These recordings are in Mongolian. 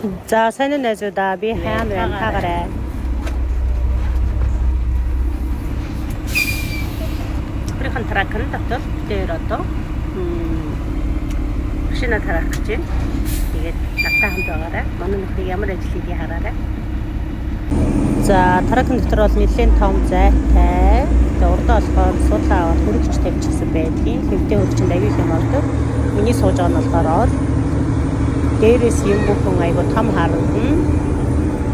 За сайн уу найзуудаа би хайр байна тагаарай. Бүрхэн тракын дотор дээр одоо машина тарах гэж байна. Тэгээд надтай хамт байгаарай. Манай нөхрийг ямар ажил хийдгийг хараарай. За тракын дотор бол нэлээд том зайтай. Тэгээд урдаа болохоор судлаа аваад хөрөгч тавьчихсан байдгийн. Хэвдээ хөрөгчөнд аягүй юм болдог. Миний сууж байгаа нь болохоор дээрээс юм бүхэн айгу том харагдана.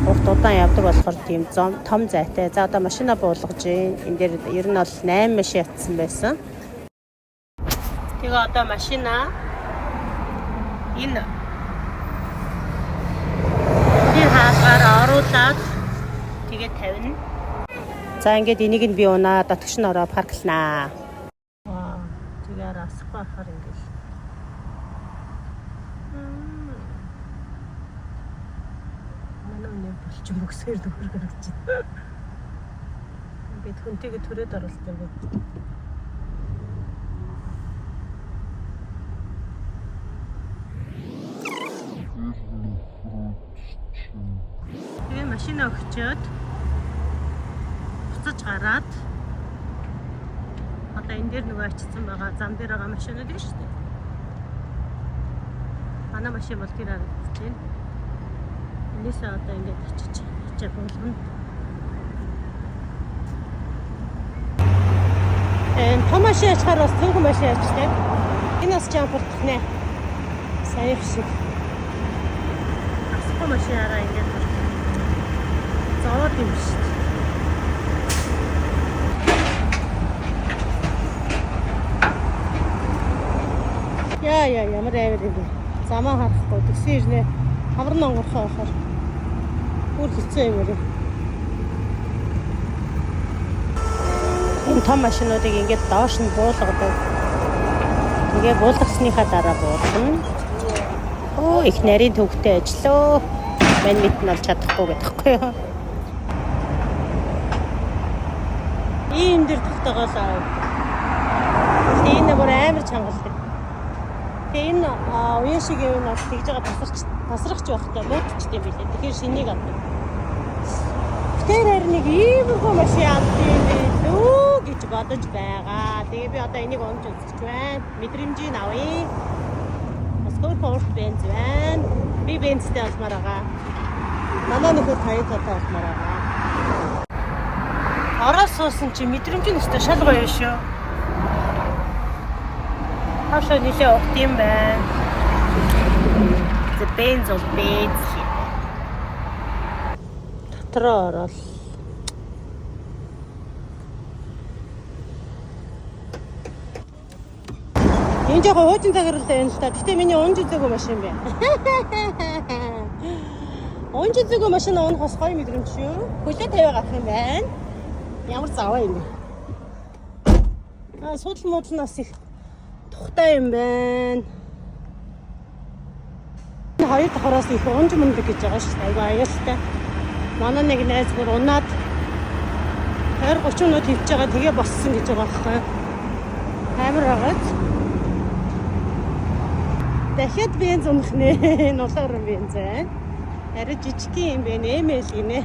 Урт удаан явдаг болохоор тийм том зайтай. За одоо машина буулгаж байна. Энд дээр ер нь бол 8 машин ятсан байсан. Тэгээ одоо машина энэ хаагаар оруулаад тэгээ тавина. За ингээд энийг нь би унаа дотгош нь ороо парклнаа. Вау. Тэгээ расахгүй ахаар ингээд болчих мөксөр дөхөр гарч байна. Ингээд хүнтэйгээ түрээд оруулдаг юм. Тэгээ машина өгчөөд буцаж гараад одоо энэ дээр нөгөө ачсан байгаа зам дээр байгаа машинууд шүү дээ. Манай машин бол тэр харагдаж байна. Энэсээ одоо ингээд очиж болгоно. Том машин ачаар бас цөөхөн машин ачтай. Энэ бас жампордох нэ. Саях шиг. Асгүй машинаараа ингээд зовоод юм шүү дээ. Яа ямар авир юм бэ? Замаа харахгүй тэгсэн ирнэ. Хаврын онгорхоо ахаар бүр хэцүү юм уу. Энэ том машинуудыг ингээд доош нь буулгадаг. Тэгээ буулгасныхаа дараа буулгана. Оо их нарийн төвхтэй ажиллаа. Мань мэд нь олж чадахгүй гэдэгхгүй юу. Ийм дэр тогтоогоосаа. Энэ бүр амар чангалдаг. Тэгээ энэ уян шиг юм бол тэгж байгаа тасрахч байхдаа муудчихдээ юм билээ. Тэгэхээр шинийг авдаг. Тэр харин нэг иймэрхүү машин авдгийг лөө гэж бодож байгаа. Тэгээ би одоо энийг унж үзэж байна. Мэдрэмжийг авъя. Скор порт бенз байна. Би бензтэй олмоор байгаа. Манай нөхөр Toyota олмоор байгаа. Ороод суусан чи мэдрэмж нь өстой шал гоё шүү. Хашаа нэлээ огт юм байна. The bends of beds. Дотроо орол. Энэ жоохон хуучин цагаарлаа юм л та. Гэтэ миний унж үзээгүй машин байна. Унж үзээгүй машин унахаас гоё мэдрэмж шүү. Хөлөө тавиа гарах юм байна. Ямар заваа юм бэ? Судал муудлнаас их тухтай юм байна. Хоёр давхраас их унж мундаг гэж байгаа шүү дээ. Айгу аюултай. Манай нэг найз бүр унаад 20-30 минут хөвж байгаа тэгээ боссон гэж байгаа байхгүй. Амар байгаад. Дахиад бенз унах нэ. Нулаар бенз байна. Арай жижиг юм байна. Эмэл гинэ.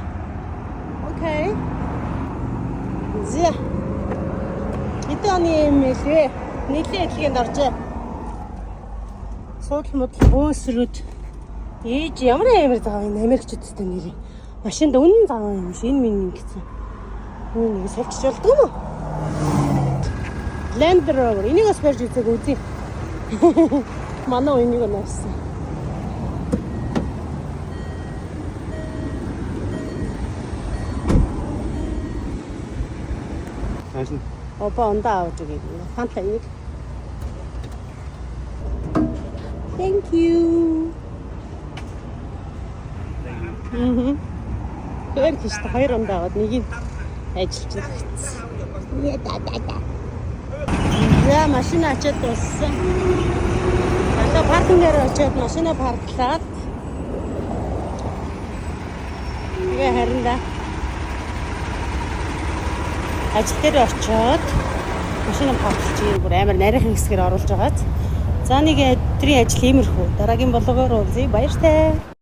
Окей. Зэ. Итоны эмэл вэ? Нийлээ эдлэгэнд оржээ. Судал модал бөөсрүүд ээж ямар амар зав юм Америкчуудтай нэр. Машинд үнэн зав юм шиг энэ минь гэсэн. Нэг савчж болдгоо мó. Land Rover энийг бас барьж үзег үзье. Манай энийг нөөсөн. Хайсан. Опа ондаа авч өгье. Фанта энийг. Thank you. Тэр гэж хоёр ондаа аваад нэгийг ажиллаж өгсөн. Яа машина ачаад дууссан. Одоо паркингээр очиод машина парклаад. Тэгээ хариндаа ажил дээр очиод машина парклж бүр амар нарийнхан хэсгээр оруулж байгааз. За нэг өдрийн ажил иймэрхүү. Дараагийн болгоор уулзъя. Баяртай.